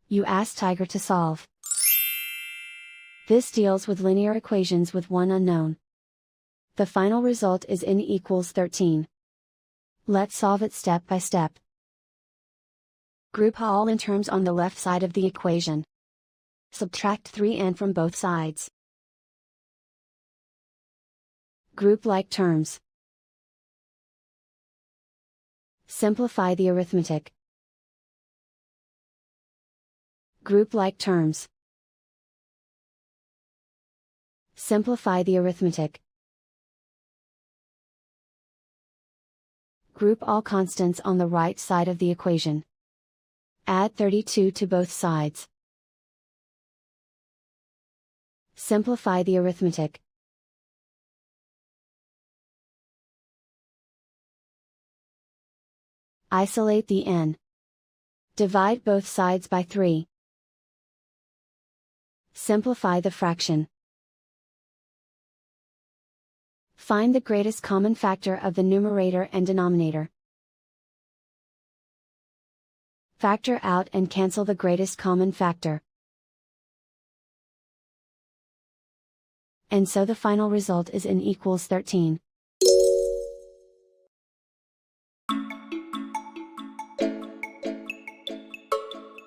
You ask Tiger to solve. This deals with linear equations with one unknown. The final result is n equals 13. Let's solve it step by step. Group all n terms on the left side of the equation. Subtract 3n from both sides. Group like terms. Simplify the arithmetic. Group like terms. Simplify the arithmetic. Group all constants on the right side of the equation. Add 32 to both sides. Simplify the arithmetic. Isolate the n. Divide both sides by 3. Simplify the fraction. Find the greatest common factor of the numerator and denominator. Factor out and cancel the greatest common factor. And so the final result is n equals 13.